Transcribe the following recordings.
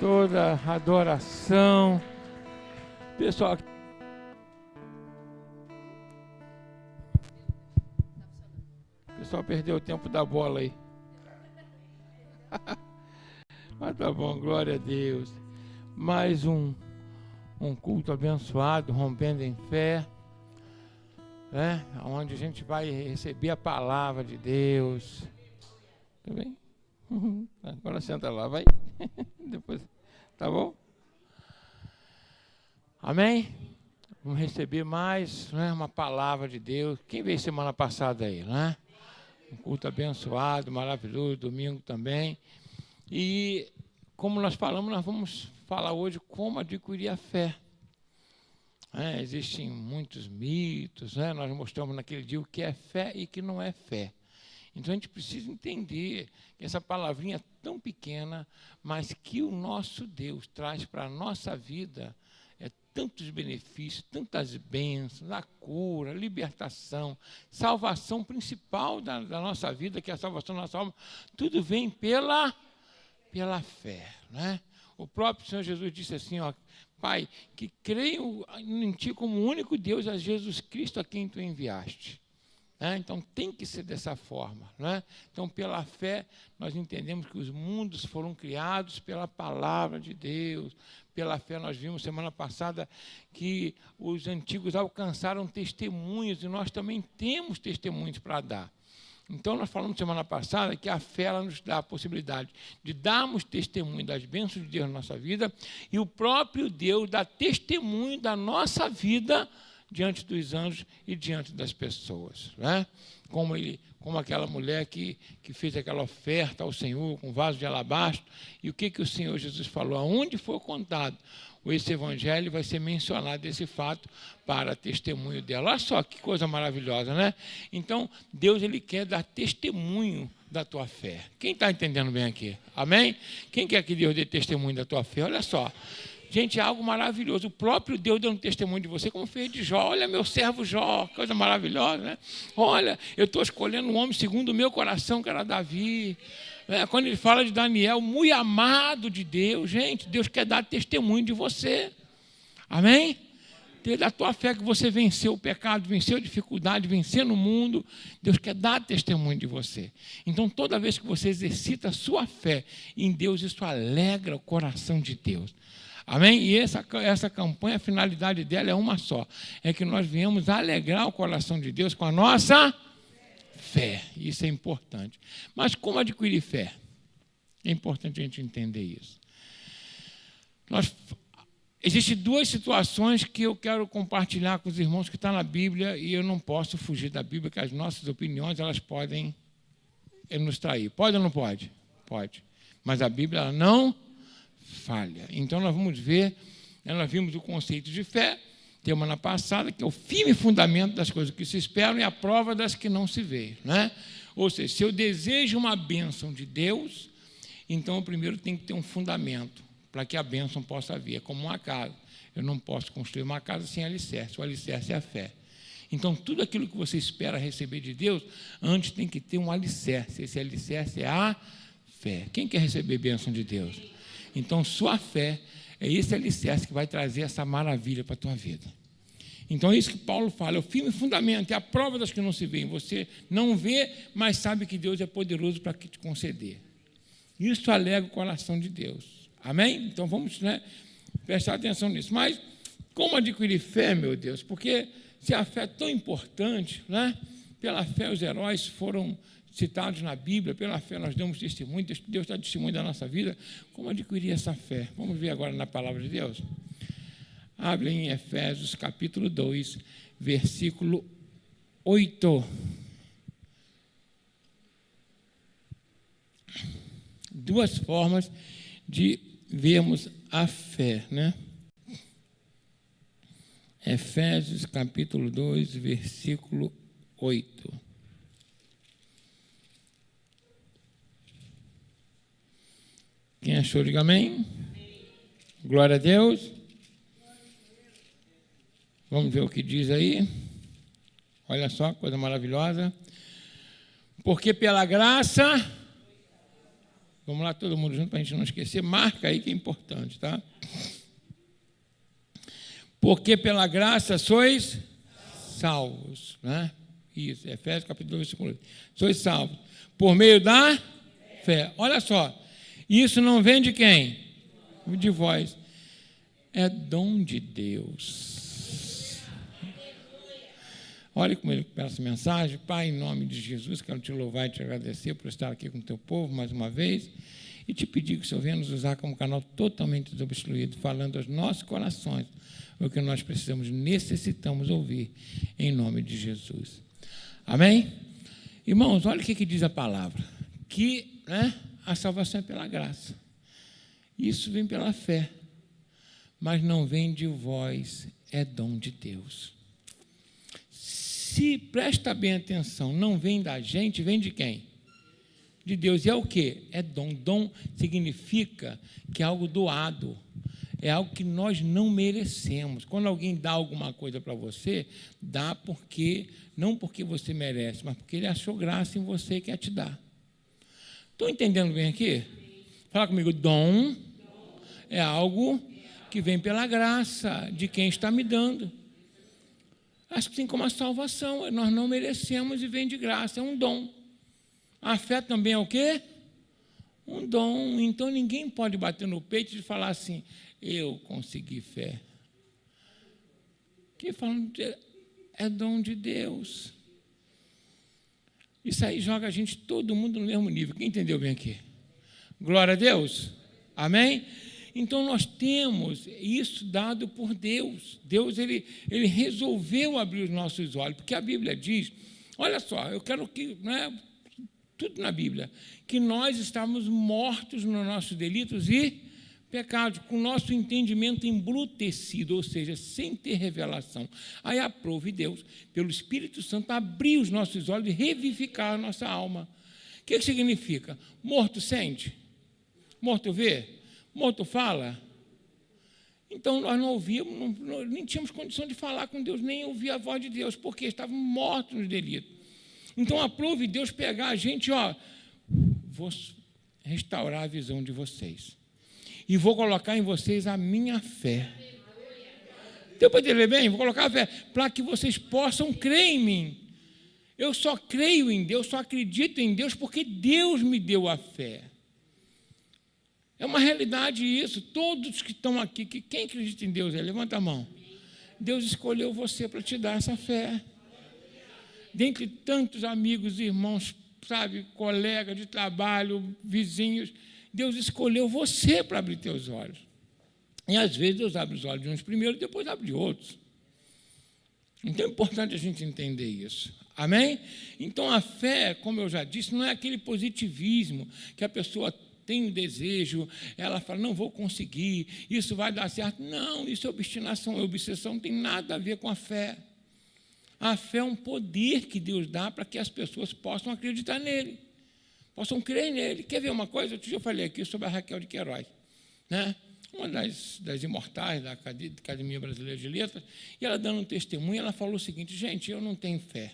toda adoração. Pessoal, perdeu o tempo da bola aí. Mas tá bom, glória a Deus. Mais um culto abençoado, rompendo em fé, né? Onde a gente vai receber a palavra de Deus. Tá bem? Agora senta lá, vai. Depois, tá bom? Amém? Vamos receber mais, né, uma palavra de Deus. Quem veio semana passada aí, né? Um culto abençoado, maravilhoso, domingo também. E como nós falamos, nós vamos falar hoje como adquirir a fé. Existem muitos mitos, né? Nós mostramos naquele dia o que é fé e o que não é fé. Então a gente precisa entender que essa palavrinha é tão pequena, mas que o nosso Deus traz para a nossa vida tantos benefícios, tantas bênçãos, a cura, a libertação, salvação principal da nossa vida, que é a salvação da nossa alma, tudo vem pela fé, né? O próprio Senhor Jesus disse assim, ó, Pai, que creio em Ti como o único Deus, a Jesus Cristo a quem Tu enviaste. Então tem que ser dessa forma, né? Então pela fé nós entendemos que os mundos foram criados pela palavra de Deus. Pela fé nós vimos semana passada que os antigos alcançaram testemunhos e nós também temos testemunhos para dar. Então nós falamos semana passada que a fé ela nos dá a possibilidade de darmos testemunho das bênçãos de Deus na nossa vida e o próprio Deus dá testemunho da nossa vida diante dos anjos e diante das pessoas, né? Como aquela mulher que fez aquela oferta ao Senhor com vaso de alabastro, e o que o Senhor Jesus falou? Aonde for contado esse evangelho, vai ser mencionado esse fato para testemunho dela. Olha só que coisa maravilhosa, né? Então, Deus ele quer dar testemunho da tua fé. Quem está entendendo bem aqui? Amém? Quem quer que Deus dê testemunho da tua fé? Olha só. Gente, é algo maravilhoso. O próprio Deus deu um testemunho de você, como fez de Jó. Olha, meu servo Jó, coisa maravilhosa, né? Olha, eu estou escolhendo um homem segundo o meu coração, que era Davi. Quando ele fala de Daniel, muito amado de Deus. Gente, Deus quer dar testemunho de você. Amém? Da tua fé que você venceu o pecado, venceu a dificuldade, venceu no mundo. Deus quer dar testemunho de você. Então, toda vez que você exercita a sua fé em Deus, isso alegra o coração de Deus. Amém? E essa campanha, a finalidade dela é uma só. É que nós viemos alegrar o coração de Deus com a nossa fé. Isso é importante. Mas como adquirir fé? É importante a gente entender isso. Existem duas situações que eu quero compartilhar com os irmãos que estão na Bíblia e eu não posso fugir da Bíblia, que as nossas opiniões elas podem nos trair. Pode ou não pode? Pode. Mas a Bíblia ela não falha. Então nós vamos ver, nós vimos o conceito de fé, semana passada, que é o firme fundamento das coisas que se esperam e a prova das que não se vê, né? Ou seja, se eu desejo uma bênção de Deus, então eu primeiro tenho que ter um fundamento para que a bênção possa vir. É como uma casa. Eu não posso construir uma casa sem alicerce. O alicerce é a fé. Então, tudo aquilo que você espera receber de Deus, antes tem que ter um alicerce. Esse alicerce é a fé. Quem quer receber bênção de Deus? Então, sua fé é esse alicerce que vai trazer essa maravilha para a tua vida. Então, é isso que Paulo fala, é o firme fundamento, é a prova das que não se veem. Você não vê, mas sabe que Deus é poderoso para te conceder. Isso alegra o coração de Deus. Amém? Então, vamos prestar atenção nisso. Mas, como adquirir fé, meu Deus? Porque se a fé é tão importante, né? Pela fé os heróis foram citados na Bíblia, pela fé nós damos testemunho, Deus dá testemunho da nossa vida. Como adquirir essa fé? Vamos ver agora na palavra de Deus? Abre em Efésios capítulo 2, versículo 8. Duas formas de vermos a fé, né? Efésios capítulo 2, versículo 8. Quem achou, diga amém. Glória a Deus. Vamos ver o que diz aí. Olha só, coisa maravilhosa. Porque pela graça Vamos lá, todo mundo junto, para a gente não esquecer. Marca aí que é importante, tá? Porque pela graça sois salvos, né? Isso, Efésios capítulo 2, versículo 8. Sois salvos por meio da fé. Olha só, isso não vem de quem? De vós. É dom de Deus. Olha como ele peça essa mensagem. Pai, em nome de Jesus, quero te louvar e te agradecer por estar aqui com o teu povo mais uma vez e te pedir que o Senhor venha nos usar como canal totalmente desobstruído, falando aos nossos corações o que nós precisamos, necessitamos ouvir, em nome de Jesus. Amém? Irmãos, olha o que diz a palavra, que a salvação é pela graça. Isso vem pela fé, mas não vem de vós, é dom de Deus. Se presta bem atenção, não vem da gente, vem de quem? De Deus. E é o quê? É dom. Dom significa que é algo doado, é algo que nós não merecemos. Quando alguém dá alguma coisa para você, dá não porque você merece, mas porque ele achou graça em você e quer te dar. Estão entendendo bem aqui? Fala comigo, dom é algo que vem pela graça de quem está me dando. Assim como a salvação, nós não merecemos e vem de graça, é um dom. A fé também é o quê? Um dom. Então ninguém pode bater no peito e falar assim, eu consegui fé. Que falando é dom de Deus. Isso aí joga a gente, todo mundo no mesmo nível. Quem entendeu bem aqui? Glória a Deus. Amém? Então, nós temos isso dado por Deus. Deus, ele resolveu abrir os nossos olhos, porque a Bíblia diz, olha só, eu quero que, tudo na Bíblia, que nós estávamos mortos nos nossos delitos e pecados, com o nosso entendimento embrutecido, ou seja, sem ter revelação. Aí aprove Deus, pelo Espírito Santo, abrir os nossos olhos e revivificar a nossa alma. O que significa? Morto sente? Morto vê? Morto fala? Então, nós não ouvíamos, nem tínhamos condição de falar com Deus, nem ouvir a voz de Deus, porque estávamos mortos nos delitos. Então, aprove Deus pegar a gente, vou restaurar a visão de vocês. E vou colocar em vocês a minha fé. Deu para entender bem? Vou colocar a fé para que vocês possam crer em mim. Eu só creio em Deus, só acredito em Deus porque Deus me deu a fé. É uma realidade isso. Todos que estão aqui, quem acredita em Deus, levanta a mão. Deus escolheu você para te dar essa fé. Dentre tantos amigos, irmãos, colegas de trabalho, vizinhos, Deus escolheu você para abrir teus olhos. E às vezes Deus abre os olhos de uns primeiro e depois abre de outros. Então é importante a gente entender isso. Amém? Então a fé, como eu já disse, não é aquele positivismo que a pessoa tem um desejo, ela fala, não vou conseguir, isso vai dar certo. Não, isso é obstinação, obsessão, não tem nada a ver com a fé. A fé é um poder que Deus dá para que as pessoas possam acreditar nele, possam crer nele. Quer ver uma coisa? Outro dia eu falei aqui sobre a Raquel de Queiroz, uma das imortais da Academia Brasileira de Letras, e ela dando um testemunho, ela falou o seguinte, gente, eu não tenho fé.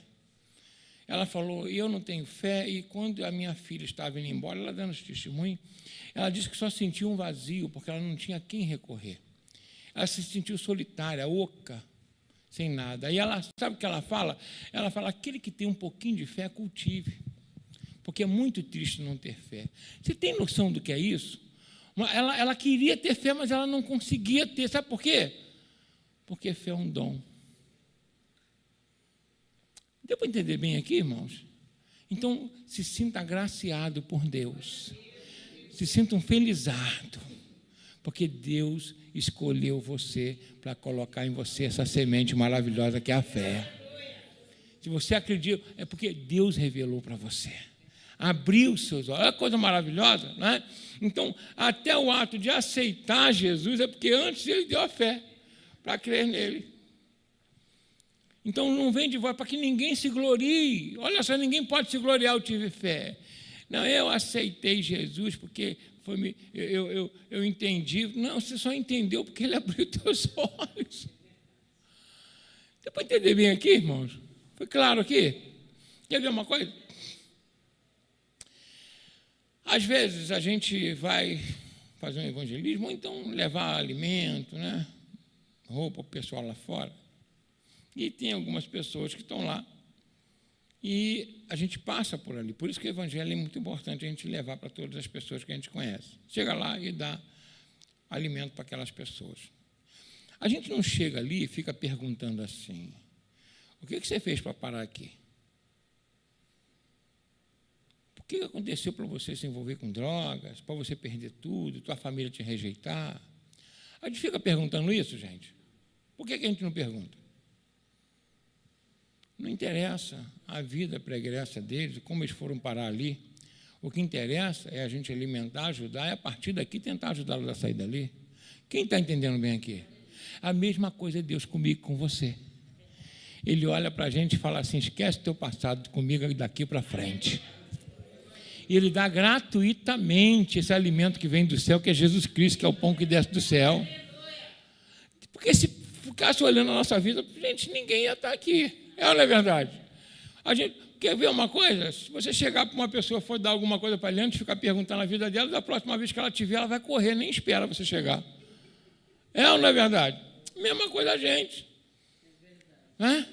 Ela falou, eu não tenho fé, e quando a minha filha estava indo embora, ela dando esse testemunho, ela disse que só sentiu um vazio, porque ela não tinha a quem recorrer. Ela se sentiu solitária, oca, sem nada. Aí ela, sabe o que ela fala? Ela fala, aquele que tem um pouquinho de fé, cultive, porque é muito triste não ter fé. Você tem noção do que é isso? Ela queria ter fé, mas ela não conseguia ter. Sabe por quê? Porque fé é um dom. Deu para entender bem aqui, irmãos? Então, se sinta agraciado por Deus. Se sinta um felizardo, porque Deus escolheu você para colocar em você essa semente maravilhosa que é a fé. Se você acredita, é porque Deus revelou para você. Abriu os seus olhos. Olha que coisa maravilhosa, não é? Então, até o ato de aceitar Jesus é porque antes ele deu a fé para crer nele. Então, não vem de voz para que ninguém se glorie. Olha só, ninguém pode se gloriar, eu tive fé. Não, eu aceitei Jesus porque eu entendi. Não, você só entendeu porque ele abriu teus olhos. Deu para entender bem aqui, irmãos? Foi claro aqui? Quer ver uma coisa? Às vezes a gente vai fazer um evangelismo, ou então levar alimento, né? Roupa para o pessoal lá fora. E tem algumas pessoas que estão lá e a gente passa por ali. Por isso que o evangelho é muito importante a gente levar para todas as pessoas que a gente conhece. Chega lá e dá alimento para aquelas pessoas. A gente não chega ali e fica perguntando assim: o que você fez para parar aqui? O que aconteceu para você se envolver com drogas, para você perder tudo, tua família te rejeitar? A gente fica perguntando isso, gente. Por que a gente não pergunta? Não interessa a vida pregressa deles, como eles foram parar ali. O que interessa é a gente alimentar, ajudar, e a partir daqui tentar ajudá-los a sair dali. Quem está entendendo bem aqui? A mesma coisa é Deus comigo, com você. Ele olha para a gente e fala assim: esquece teu passado comigo daqui para frente. E Ele dá gratuitamente esse alimento que vem do céu, que é Jesus Cristo, que é o pão que desce do céu. Porque se ficasse olhando a nossa vida, gente, ninguém ia estar aqui. É ou não é verdade? A gente quer ver uma coisa? Se você chegar para uma pessoa, for dar alguma coisa para ela, ficar perguntando a vida dela, da próxima vez que ela te ver, ela vai correr, nem espera você chegar. É ou não é verdade? Mesma coisa a gente. Né?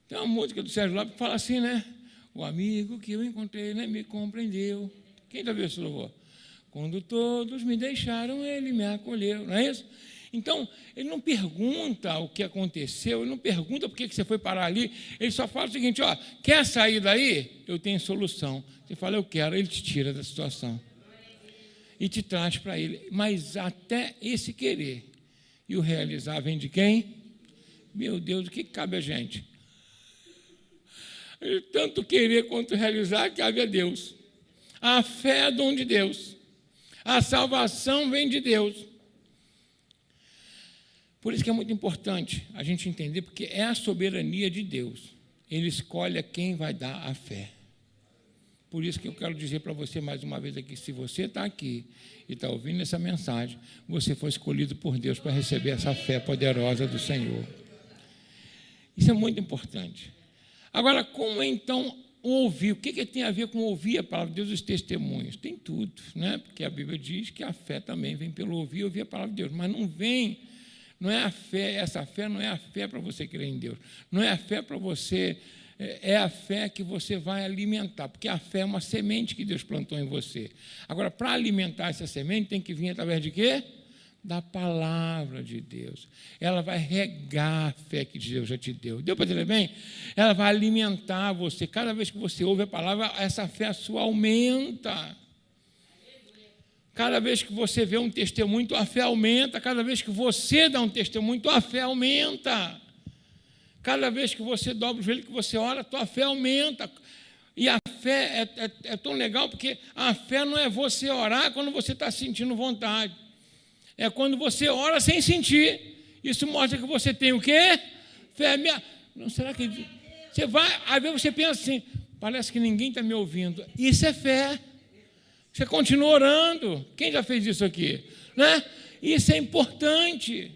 Tem uma música do Sérgio Lopes que fala assim, né? O amigo que eu encontrei nem me compreendeu. Quem já viu esse louvor? Quando todos me deixaram, ele me acolheu. Não é isso? Então, ele não pergunta o que aconteceu, ele não pergunta por que você foi parar ali, ele só fala o seguinte: ó, quer sair daí? Eu tenho solução. Você fala, eu quero, ele te tira da situação e te traz para ele. Mas até esse querer e o realizar vem de quem? Meu Deus, o que cabe a gente? Tanto querer quanto realizar cabe a Deus. A fé é dom de Deus. A salvação vem de Deus. Por isso que é muito importante a gente entender, porque é a soberania de Deus. Ele escolhe a quem vai dar a fé. Por isso que eu quero dizer para você mais uma vez aqui: se você está aqui e está ouvindo essa mensagem, você foi escolhido por Deus para receber essa fé poderosa do Senhor. Isso é muito importante. Agora, como então ouvir? O que tem a ver com ouvir a palavra de Deus, os testemunhos? Tem tudo, né? Porque a Bíblia diz que a fé também vem pelo ouvir e ouvir a palavra de Deus, mas não vem. Não é a fé, essa fé não é a fé para você crer em Deus. Não é a fé para você, é a fé que você vai alimentar, porque a fé é uma semente que Deus plantou em você. Agora, para alimentar essa semente, tem que vir através de quê? Da palavra de Deus. Ela vai regar a fé que Deus já te deu. Deu para entender bem? Ela vai alimentar você. Cada vez que você ouve a palavra, essa fé sua aumenta. Cada vez que você vê um testemunho, tua fé aumenta. Cada vez que você dá um testemunho, tua fé aumenta. Cada vez que você dobra o joelho, que você ora, tua fé aumenta. E a fé é tão legal, porque a fé não é você orar quando você está sentindo vontade. É quando você ora sem sentir. Isso mostra que você tem o quê? Fé. Não, será que... Você vai, às vezes você pensa assim, parece que ninguém está me ouvindo. Isso é fé. Você continua orando. Quem já fez isso aqui? Né? Isso é importante.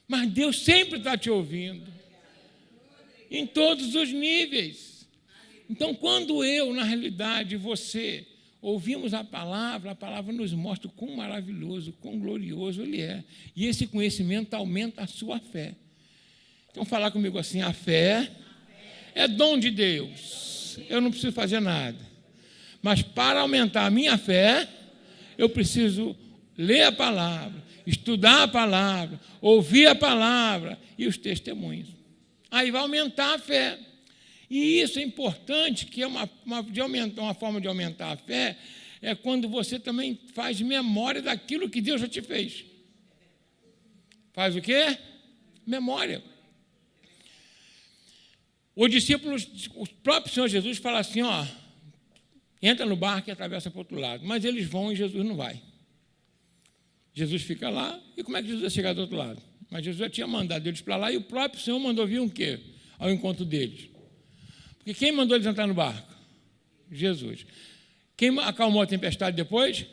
Mas Deus sempre está te ouvindo. Em todos os níveis. Então, quando eu, na realidade, você, ouvimos a palavra nos mostra o quão maravilhoso, quão glorioso Ele é. E esse conhecimento aumenta a sua fé. Então, falar comigo assim: a fé é dom de Deus. Eu não preciso fazer nada. Mas para aumentar a minha fé, eu preciso ler a palavra, estudar a palavra, ouvir a palavra e os testemunhos. Aí vai aumentar a fé. E isso é importante, que é uma forma de aumentar a fé, é quando você também faz memória daquilo que Deus já te fez. Faz o quê? Memória. Os discípulos, o próprio Senhor Jesus fala assim, ó, entra no barco e atravessa para o outro lado. Mas eles vão e Jesus não vai. Jesus fica lá, e como é que Jesus vai chegar do outro lado? Mas Jesus já tinha mandado eles para lá, e o próprio Senhor mandou vir um quê? Ao encontro deles. Porque quem mandou eles entrar no barco? Jesus. Quem acalmou a tempestade depois?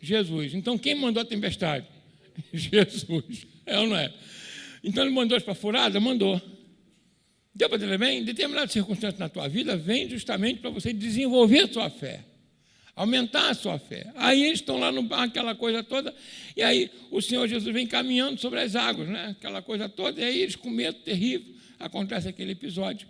Jesus. Então, quem mandou a tempestade? Jesus. É ou não é? Então, ele mandou eles para a furada? Mandou. Deu para entender bem? Determinadas circunstâncias na tua vida vêm justamente para você desenvolver a sua fé. aumentar a sua fé. Aí eles estão lá no barco, aquela coisa toda, e aí o Senhor Jesus vem caminhando sobre as águas, né? Aquela coisa toda, e aí eles com medo terrível, acontece aquele episódio.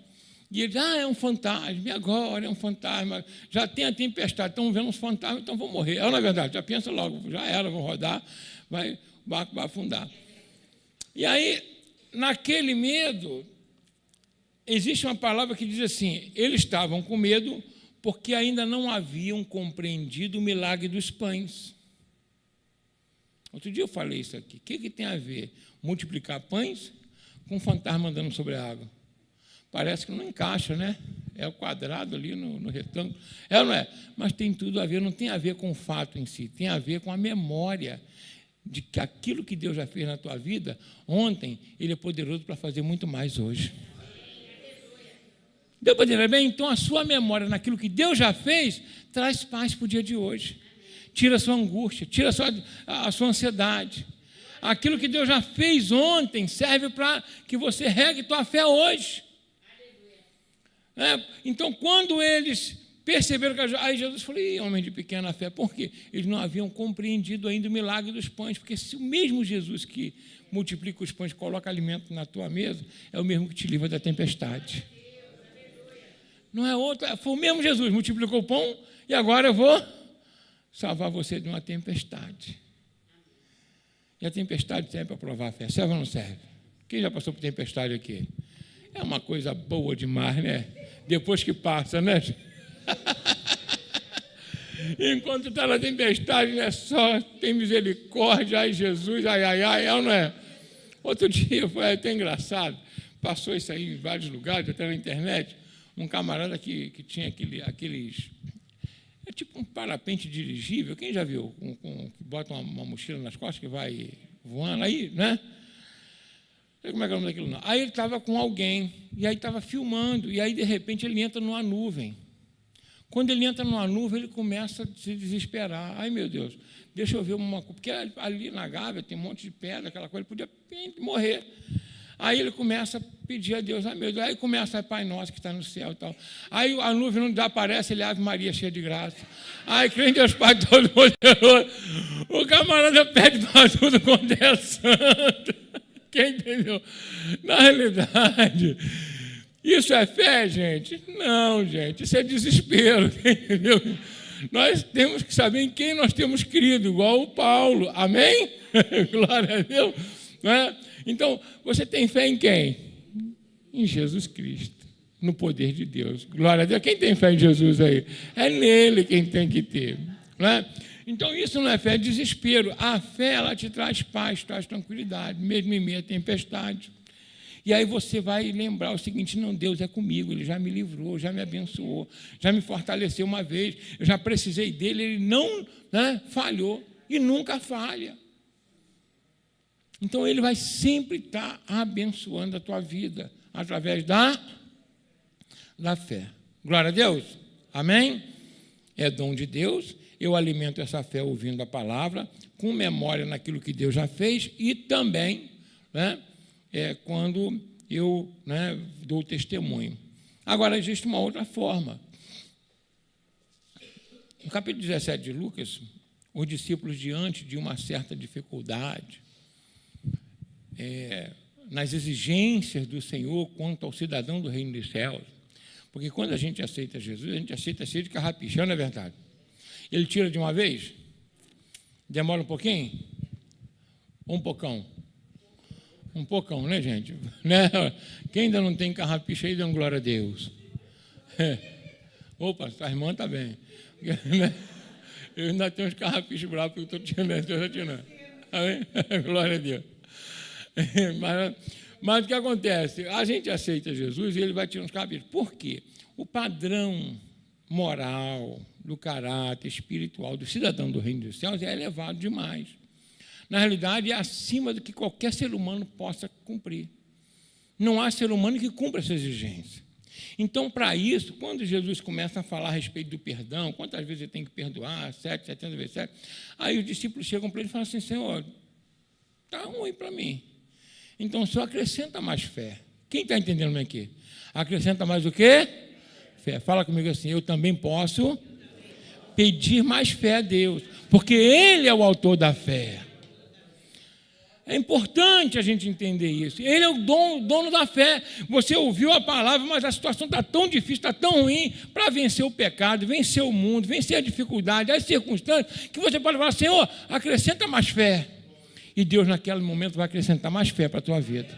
E eles, é um fantasma, e agora é um fantasma, já tem a tempestade, estão vendo uns fantasmas, então vão morrer. Na verdade, já pensa logo, já era, vão rodar, o barco vai afundar. E aí, naquele medo, existe uma palavra que diz assim, eles estavam com medo porque ainda não haviam compreendido o milagre dos pães. Outro dia eu falei isso aqui. O que tem a ver multiplicar pães com um fantasma andando sobre a água? Parece que não encaixa, né? É o quadrado ali no retângulo. É ou não é? Mas tem tudo a ver, não tem a ver com o fato em si, tem a ver com a memória de que aquilo que Deus já fez na tua vida, ontem, Ele é poderoso para fazer muito mais hoje. Deu para entender bem? Então, a sua memória naquilo que Deus já fez, traz paz para o dia de hoje. Tira a sua angústia, tira a sua ansiedade. Aquilo que Deus já fez ontem serve para que você regue tua fé hoje. Então, quando eles perceberam que... Aí Jesus falou, homem de pequena fé, por quê? Eles não haviam compreendido ainda o milagre dos pães, porque se o mesmo Jesus que multiplica os pães, coloca alimento na tua mesa, é o mesmo que te livra da tempestade. Não é outro, foi o mesmo Jesus, multiplicou o pão, e agora eu vou salvar você de uma tempestade. E a tempestade serve para provar a fé, serve ou não serve? Quem já passou por tempestade aqui? É uma coisa boa demais, né? Depois que passa, né? Enquanto está na tempestade, não é só, tem misericórdia, ai Jesus, ai, não é? Outro dia foi até engraçado, passou isso aí em vários lugares, até na internet, um camarada que tinha aqueles... É tipo um parapente dirigível, quem já viu? Que bota uma mochila nas costas que vai voando aí, né? Como é que é o nome daquilo? Não. Aí ele estava com alguém, e aí estava filmando, e aí, de repente, ele entra numa nuvem. Quando ele entra numa nuvem, ele começa a se desesperar. Ai, meu Deus, deixa eu ver uma coisa. Porque ali na Gávea tem um monte de pedra, aquela coisa, ele podia morrer. Aí ele começa a pedir a Deus, ai meu Deus, aí começa a Pai Nosso que está no céu e tal. Aí a nuvem não desaparece, ele Ave Maria cheia de graça. Ai, crê em Deus Pai Todo-Poderoso. O camarada pede para tudo quanto é santo. Quem entendeu? Na realidade, isso é fé, gente? Não, gente, isso é desespero, entendeu? Nós temos que saber em quem nós temos crido, igual o Paulo, amém? Glória a Deus, não é? Então, você tem fé em quem? Em Jesus Cristo, no poder de Deus. Glória a Deus. Quem tem fé em Jesus aí? É nele quem tem que ter. Não é? Então, isso não é fé, é desespero. A fé, ela te traz paz, traz tranquilidade, mesmo em meio à tempestade. E aí você vai lembrar o seguinte, não, Deus é comigo, Ele já me livrou, já me abençoou, já me fortaleceu uma vez, eu já precisei dEle, Ele não, né, falhou e nunca falha. Então, Ele vai sempre estar abençoando a tua vida, através da fé. Glória a Deus. Amém? É dom de Deus. Eu alimento essa fé ouvindo a palavra, com memória naquilo que Deus já fez e também, né, quando eu, né, dou testemunho. Agora, existe uma outra forma. No capítulo 17 de Lucas, os discípulos, diante de uma certa dificuldade, nas exigências do Senhor quanto ao cidadão do reino dos céus, porque quando a gente aceita Jesus, a gente aceita cheio de carrapicho, não é verdade? Ele tira de uma vez? Demora um pouquinho? Um pocão? Um pocão, né, gente? Né? Quem ainda não tem carrapicho aí, dê glória a Deus. Opa, a irmã está bem. Eu ainda tenho uns carrapichos bravos que eu estou tirando. Amém? Glória a Deus. Mas o que acontece? A gente aceita Jesus e ele vai tirar uns carrapichos. Por quê? O padrão moral, do caráter espiritual do cidadão do reino dos céus é elevado demais. Na realidade, é acima do que qualquer ser humano possa cumprir. Não há ser humano que cumpra essa exigência. Então, para isso, quando Jesus começa a falar a respeito do perdão, quantas vezes ele tem que perdoar, 7, 70 vezes 7, aí os discípulos chegam para ele e falam assim, Senhor, está ruim para mim. Então, o Senhor acrescenta mais fé. Quem está entendendo aqui? Acrescenta mais o quê? Fé. Fala comigo assim, eu também posso Pedir mais fé a Deus, porque Ele é o autor da fé. É importante a gente entender isso. Ele é o dono da fé. Você ouviu a palavra, mas a situação está tão difícil, está tão ruim, para vencer o pecado, vencer o mundo, vencer a dificuldade, as circunstâncias, que você pode falar, Senhor, acrescenta mais fé. E Deus, naquele momento, vai acrescentar mais fé para a tua vida.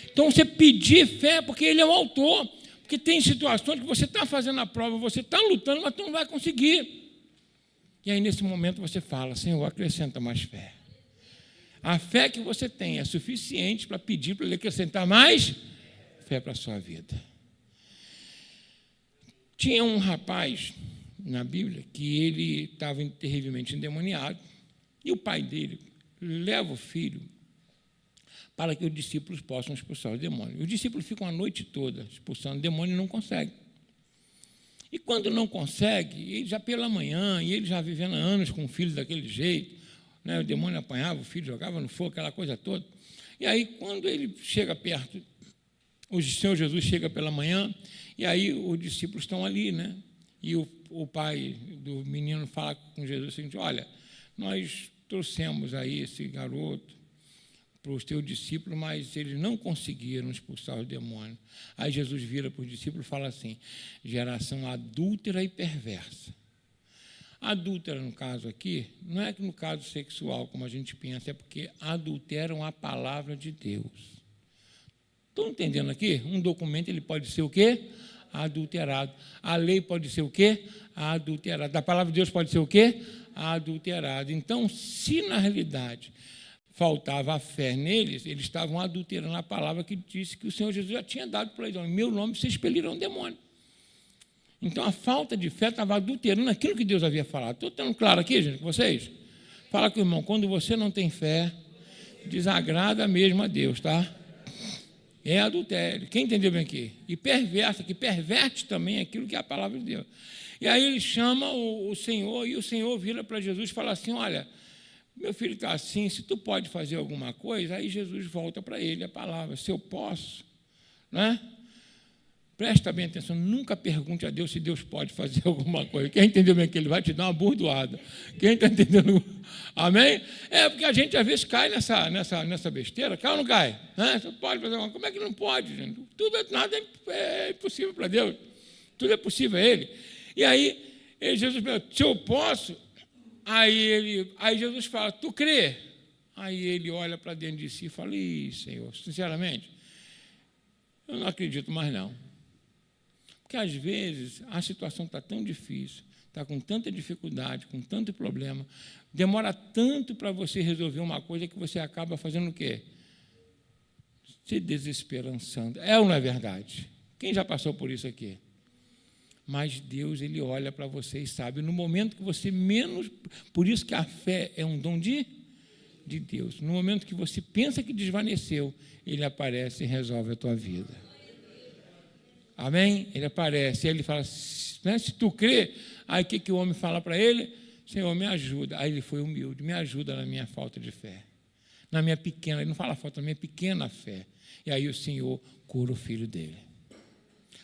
Então, você pedir fé, porque Ele é o autor. Porque tem situações que você está fazendo a prova, você está lutando, mas tu não vai conseguir. E aí, nesse momento, você fala, Senhor, acrescenta mais fé. A fé que você tem é suficiente para pedir para Ele acrescentar mais fé para a sua vida. Tinha um rapaz na Bíblia que ele estava terrivelmente endemoniado e o pai dele leva o filho para que os discípulos possam expulsar os demônios. Os discípulos ficam a noite toda expulsando demônio e não conseguem. E quando não consegue, ele já pela manhã, e ele já vivendo anos com o filho daquele jeito, né, o demônio apanhava, o filho jogava no fogo, aquela coisa toda. E aí, quando ele chega perto, o Senhor Jesus chega pela manhã, e aí os discípulos estão ali, né? E o pai do menino fala com Jesus o seguinte, olha, nós trouxemos aí esse garoto para os teus discípulos, mas eles não conseguiram expulsar os demônios. Aí Jesus vira para os discípulos e fala assim, geração adúltera e perversa. Adúltera, no caso aqui, não é que no caso sexual, como a gente pensa, é porque adulteram a palavra de Deus. Estão entendendo aqui? Um documento ele pode ser o quê? Adulterado. A lei pode ser o quê? Adulterada. A palavra de Deus pode ser o quê? Adulterada. Então, se na realidade faltava a fé neles, eles estavam adulterando a palavra que disse que o Senhor Jesus já tinha dado para eles. Em meu nome vocês expelirão demônio. Então, a falta de fé estava adulterando aquilo que Deus havia falado. Estou tendo claro aqui, gente, com vocês? Fala com o irmão, quando você não tem fé, desagrada mesmo a Deus, tá? É adultério. Quem entendeu bem aqui? E perversa, que perverte também aquilo que é a palavra de Deus. E aí ele chama o Senhor, e o Senhor vira para Jesus e fala assim, olha, meu filho está assim, se tu pode fazer alguma coisa, aí Jesus volta para ele a palavra, se eu posso, né? Presta bem atenção, nunca pergunte a Deus se Deus pode fazer alguma coisa. Quem entendeu bem que Ele vai te dar uma burdoada? Quem está entendendo? Amém? É porque a gente às vezes cai nessa besteira, cai ou não cai? Né? Você pode fazer alguma coisa, como é que não pode, gente? Nada é impossível para Deus, tudo é possível a Ele. E aí, Jesus pergunta, se eu posso, aí Jesus fala, tu crê? Aí ele olha para dentro de si e fala, Senhor, sinceramente, eu não acredito mais não. Porque, às vezes, a situação está tão difícil, está com tanta dificuldade, com tanto problema, demora tanto para você resolver uma coisa que você acaba fazendo o quê? Se desesperançando. É ou não é verdade? Quem já passou por isso aqui? Mas Deus, Ele olha para você e sabe, no momento que você menos... Por isso que a fé é um dom de Deus. No momento que você pensa que desvaneceu, Ele aparece e resolve a tua vida. Amém? Ele aparece, aí ele fala, né, se tu crê, aí o que o homem fala para ele? Senhor, me ajuda. Aí ele foi humilde, me ajuda na minha falta de fé. Na minha pequena, ele não fala falta, na minha pequena fé. E aí o Senhor cura o filho dele.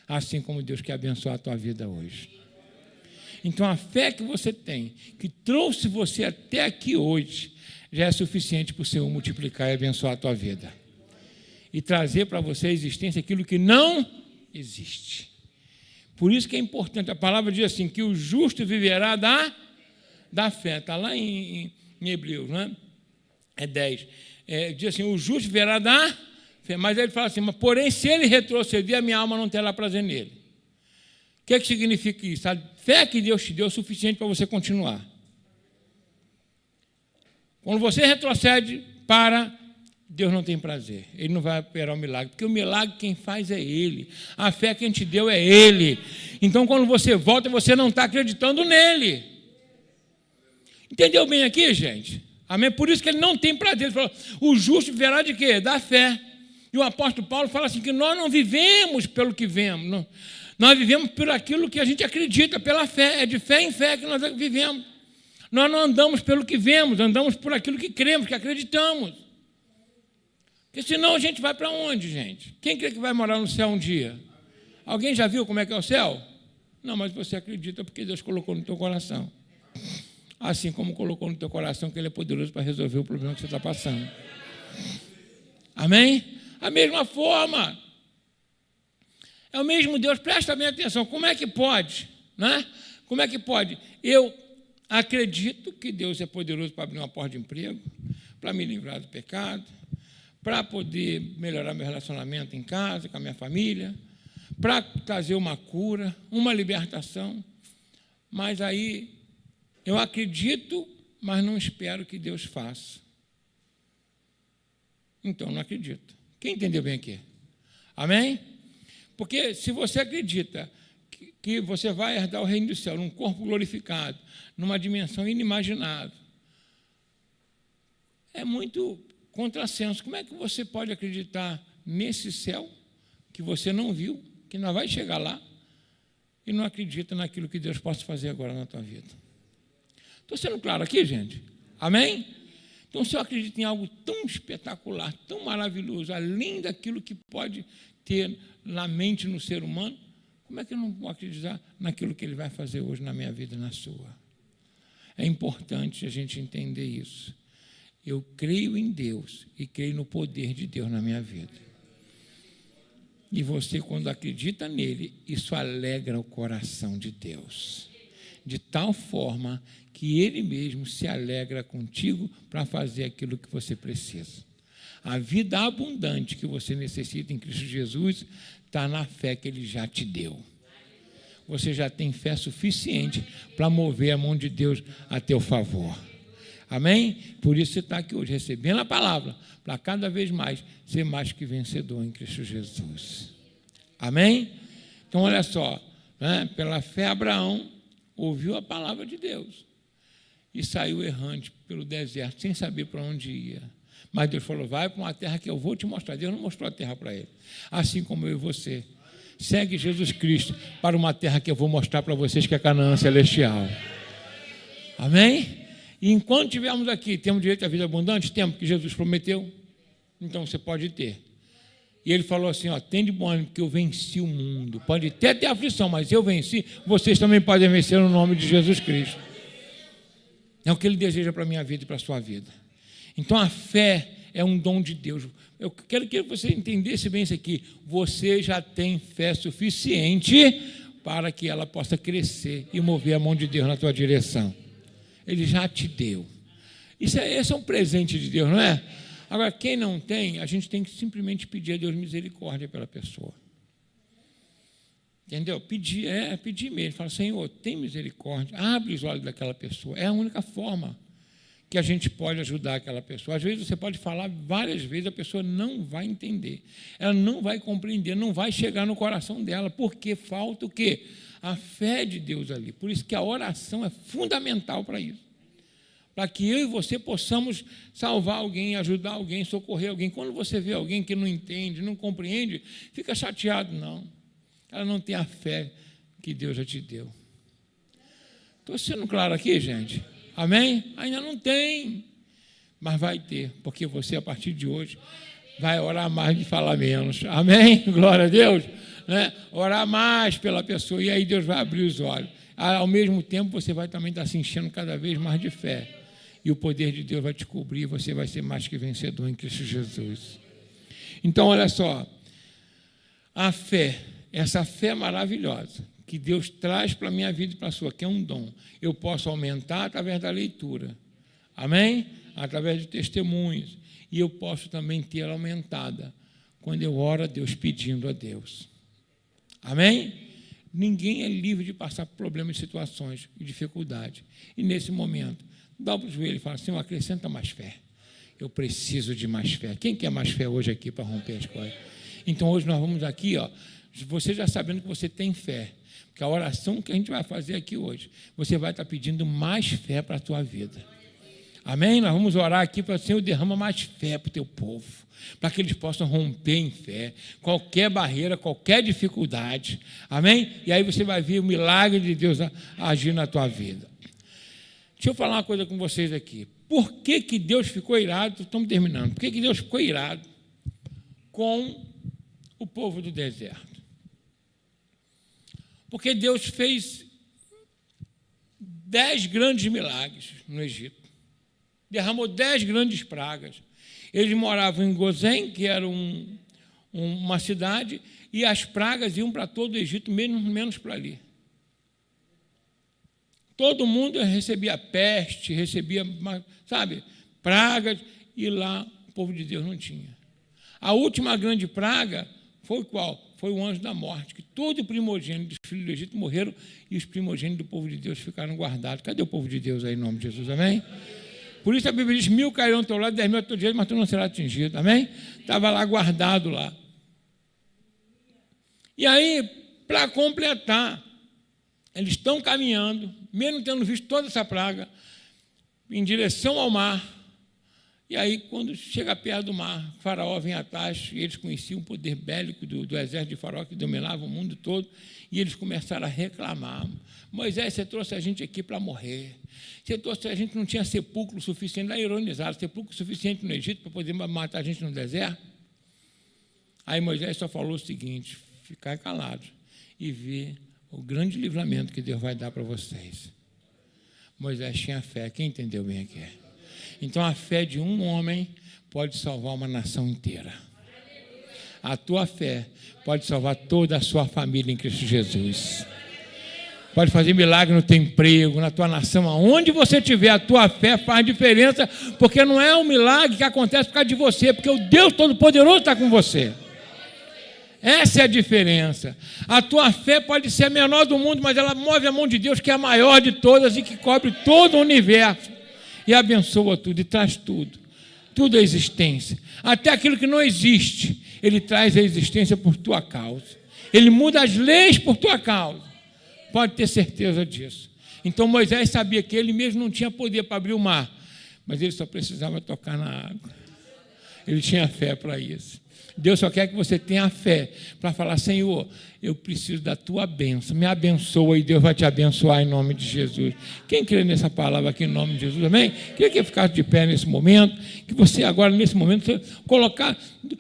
Assim como Deus quer abençoar a tua vida hoje. Então a fé que você tem, que trouxe você até aqui hoje, já é suficiente para o Senhor multiplicar e abençoar a tua vida. E trazer para você a existência aquilo que não existe. Por isso que é importante, a palavra diz assim, que o justo viverá da fé. Está lá em Hebreus, né? É 10. Diz assim, o justo viverá da fé. Mas aí ele fala assim, mas, porém, se ele retroceder, a minha alma não terá prazer nele. O que significa isso? A fé que Deus te deu é suficiente para você continuar. Quando você retrocede, Deus não tem prazer, Ele não vai operar o milagre, porque o milagre quem faz é Ele, a fé que a gente deu é Ele. Então, quando você volta, você não está acreditando nele. Entendeu bem aqui, gente? Amém? Por isso que Ele não tem prazer. Ele falou, o justo viverá de quê? Da fé. E o apóstolo Paulo fala assim, que nós não vivemos pelo que vemos, não. Nós vivemos por aquilo que a gente acredita, pela fé, é de fé em fé que nós vivemos. Nós não andamos pelo que vemos, andamos por aquilo que cremos, que acreditamos. Porque senão a gente vai para onde, gente? Quem crê que vai morar no céu um dia? Alguém já viu como é que é o céu? Não, mas você acredita porque Deus colocou no teu coração. Assim como colocou no teu coração que Ele é poderoso para resolver o problema que você está passando. Amém? A mesma forma. É o mesmo Deus, presta bem atenção. Como é que pode? Né? Como é que pode? Eu acredito que Deus é poderoso para abrir uma porta de emprego, para me livrar do pecado, para poder melhorar meu relacionamento em casa, com a minha família, para trazer uma cura, uma libertação. Mas aí eu acredito, mas não espero que Deus faça. Então, não acredito. Quem entendeu bem aqui? Amém? Porque se você acredita que você vai herdar o reino do céu num corpo glorificado, numa dimensão inimaginável, é muito contrassenso. Como é que você pode acreditar nesse céu que você não viu, que não vai chegar lá, e não acredita naquilo que Deus possa fazer agora na tua vida? Estou sendo claro aqui, gente? Amém? Então, se eu acredito em algo tão espetacular, tão maravilhoso, além daquilo que pode ter na mente, no ser humano, como é que eu não vou acreditar naquilo que Ele vai fazer hoje na minha vida e na sua? É importante a gente entender isso. Eu creio em Deus e creio no poder de Deus na minha vida. E você, quando acredita nele, isso alegra o coração de Deus, de tal forma que Ele mesmo se alegra contigo para fazer aquilo que você precisa. A vida abundante que você necessita em Cristo Jesus está na fé que Ele já te deu. Você já tem fé suficiente para mover a mão de Deus a teu favor. Amém? Por isso você está aqui hoje, recebendo a palavra, para cada vez mais ser mais que vencedor em Cristo Jesus. Amém? Então, olha só, né? Pela fé, Abraão ouviu a palavra de Deus e saiu errante pelo deserto, sem saber para onde ia. Mas Deus falou, vai para uma terra que eu vou te mostrar. Deus não mostrou a terra para ele. Assim como eu e você. Segue Jesus Cristo para uma terra que eu vou mostrar para vocês, que é Canaã celestial. Amém? E enquanto estivermos aqui, temos direito à vida abundante? Temos, que Jesus prometeu. Então você pode ter. E ele falou assim, ó, tem de bom ânimo, porque eu venci o mundo. Pode até ter aflição, mas eu venci. Vocês também podem vencer no nome de Jesus Cristo. É o que Ele deseja para a minha vida e para a sua vida. Então a fé é um dom de Deus. Eu quero que você entendesse bem isso aqui. Você já tem fé suficiente para que ela possa crescer e mover a mão de Deus na tua direção. Ele já te deu. Esse é um presente de Deus, não é? Agora, quem não tem, a gente tem que simplesmente pedir a Deus misericórdia pela pessoa. Entendeu? Pedir mesmo. Fala, Senhor, tem misericórdia. Abre os olhos daquela pessoa. É a única forma que a gente pode ajudar aquela pessoa. Às vezes você pode falar várias vezes, a pessoa não vai entender. Ela não vai compreender, não vai chegar no coração dela, porque falta o quê? A fé de Deus ali. Por isso que a oração é fundamental para isso. Para que eu e você possamos salvar alguém, ajudar alguém, socorrer alguém. Quando você vê alguém que não entende, não compreende, fica chateado, não. Ela não tem a fé que Deus já te deu. Estou sendo claro aqui, gente? Amém? Ainda não tem, mas vai ter, porque você, a partir de hoje, vai orar mais e falar menos. Amém? Glória a Deus. Né? Orar mais pela pessoa, e aí Deus vai abrir os olhos. Ao mesmo tempo, você vai também estar se enchendo cada vez mais de fé. E o poder de Deus vai te cobrir, e você vai ser mais que vencedor em Cristo Jesus. Então, olha só, a fé, essa fé maravilhosa, que Deus traz para a minha vida e para a sua, que é um dom. Eu posso aumentar através da leitura. Amém? Através de testemunhos. E eu posso também ter ela aumentada quando eu oro a Deus pedindo a Deus. Amém? Ninguém é livre de passar por problemas, situações e dificuldades. E nesse momento, dobra o joelho e fala, Senhor, acrescenta mais fé. Eu preciso de mais fé. Quem quer mais fé hoje aqui para romper as coisas? Então hoje nós vamos aqui, ó, você já sabendo que você tem fé. Porque a oração que a gente vai fazer aqui hoje, você vai estar pedindo mais fé para a tua vida. Amém? Nós vamos orar aqui para o Senhor, derrama mais fé para o teu povo, para que eles possam romper em fé, qualquer barreira, qualquer dificuldade. Amém? E aí você vai ver o milagre de Deus agir na tua vida. Deixa eu falar uma coisa com vocês aqui. Por que que Deus ficou irado? Estamos terminando. Por que que Deus ficou irado com o povo do deserto? Porque Deus fez 10 grandes milagres no Egito. Derramou 10 grandes pragas. Eles moravam em Gozém, que era uma cidade, e as pragas iam para todo o Egito, menos para ali. Todo mundo recebia peste, recebia, sabe, pragas, e lá o povo de Deus não tinha. A última grande praga foi qual? Foi o anjo da morte, que todo primogênito dos filhos do Egito morreram e os primogênitos do povo de Deus ficaram guardados. Cadê o povo de Deus aí, em nome de Jesus? Amém? Por isso a Bíblia diz, 1000 cairão ao teu lado, 10.000 ao teu direito, mas tu não será atingido. Amém? Estava lá guardado lá. E aí, para completar, eles estão caminhando, mesmo tendo visto toda essa praga, em direção ao mar. E aí, quando chega perto do mar, Faraó vem atrás, e eles conheciam o poder bélico do exército de Faraó, que dominava o mundo todo, e eles começaram a reclamar. Moisés, você trouxe a gente aqui para morrer. Você trouxe a gente, não tinha sepulcro suficiente, lá ironizaram, sepulcro suficiente no Egito para poder matar a gente no deserto. Aí Moisés só falou o seguinte, ficar calado e ver o grande livramento que Deus vai dar para vocês. Moisés tinha fé, quem entendeu bem aqui? Então a fé de um homem pode salvar uma nação inteira. A tua fé pode salvar toda a sua família em Cristo Jesus. Pode fazer milagre no teu emprego, na tua nação, aonde você estiver, a tua fé faz diferença, porque não é um milagre que acontece por causa de você, porque o Deus Todo-Poderoso está com você. Essa é a diferença. A tua fé pode ser a menor do mundo, mas ela move a mão de Deus, que é a maior de todas e que cobre todo o universo. E abençoa tudo, e traz tudo. Tudo é existência. Até aquilo que não existe, Ele traz a existência por tua causa. Ele muda as leis por tua causa. Pode ter certeza disso. Então Moisés sabia que ele mesmo não tinha poder para abrir o mar, mas ele só precisava tocar na água. Ele tinha fé para isso. Deus só quer que você tenha fé para falar, Senhor, eu preciso da tua bênção, me abençoa e Deus vai te abençoar em nome de Jesus. Quem crê nessa palavra aqui em nome de Jesus, amém? Queria que ficasse de pé nesse momento, que você agora nesse momento, você colocar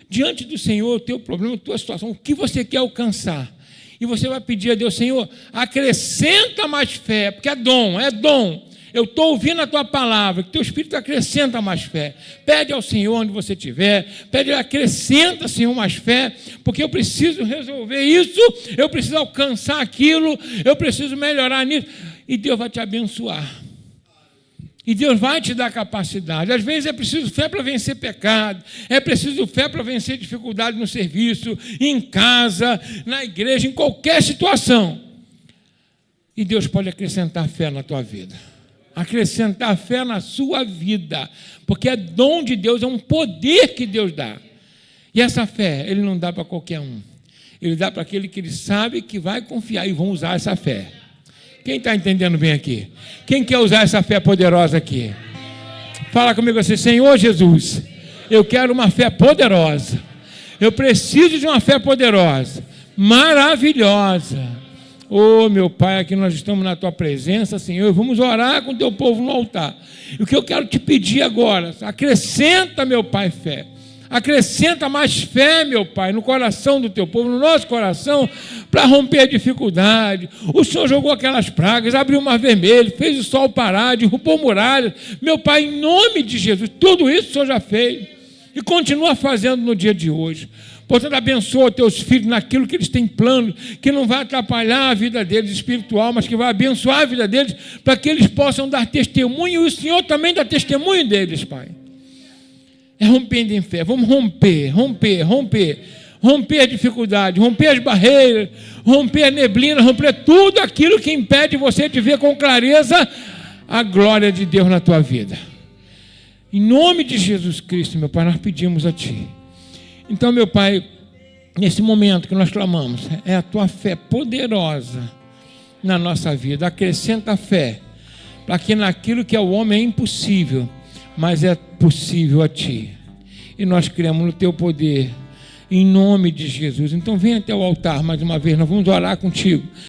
diante do Senhor o teu problema, a tua situação, o que você quer alcançar. E você vai pedir a Deus, Senhor, acrescenta mais fé, porque é dom, é dom. Eu estou ouvindo a tua palavra, que teu Espírito acrescenta mais fé. Pede ao Senhor onde você estiver, pede, acrescenta, Senhor, mais fé, porque eu preciso resolver isso, eu preciso alcançar aquilo, eu preciso melhorar nisso, e Deus vai te abençoar. E Deus vai te dar capacidade. Às vezes é preciso fé para vencer pecado, é preciso fé para vencer dificuldade no serviço, em casa, na igreja, em qualquer situação. E Deus pode acrescentar fé na tua vida. Acrescentar fé na sua vida, porque é dom de Deus, é um poder que Deus dá. E essa fé, Ele não dá para qualquer um. Ele dá para aquele que Ele sabe que vai confiar e vão usar essa fé. Quem está entendendo bem aqui? Quem quer usar essa fé poderosa aqui? Fala comigo assim, Senhor Jesus, eu quero uma fé poderosa. Eu preciso de uma fé poderosa, maravilhosa. Oh, meu Pai, aqui nós estamos na Tua presença, Senhor, vamos orar com o Teu povo no altar. E o que eu quero te pedir agora, acrescenta, meu Pai, fé. Acrescenta mais fé, meu Pai, no coração do Teu povo, no nosso coração, para romper a dificuldade. O Senhor jogou aquelas pragas, abriu o mar vermelho, fez o sol parar, derrubou muralhas. Meu Pai, em nome de Jesus, tudo isso o Senhor já fez e continua fazendo no dia de hoje. Portanto, abençoa teus filhos naquilo que eles têm plano, que não vai atrapalhar a vida deles espiritual, mas que vai abençoar a vida deles, para que eles possam dar testemunho, e o Senhor também dá testemunho deles, Pai. É rompendo em fé, vamos romper a dificuldade, romper as barreiras, romper a neblina, romper tudo aquilo que impede você de ver com clareza a glória de Deus na tua vida. Em nome de Jesus Cristo, meu Pai, nós pedimos a Ti. Então, meu Pai, nesse momento que nós clamamos, é a Tua fé poderosa na nossa vida. Acrescenta a fé, para que naquilo que ao homem é impossível, mas é possível a Ti. E nós cremos no Teu poder, em nome de Jesus. Então, vem até o altar mais uma vez, nós vamos orar contigo.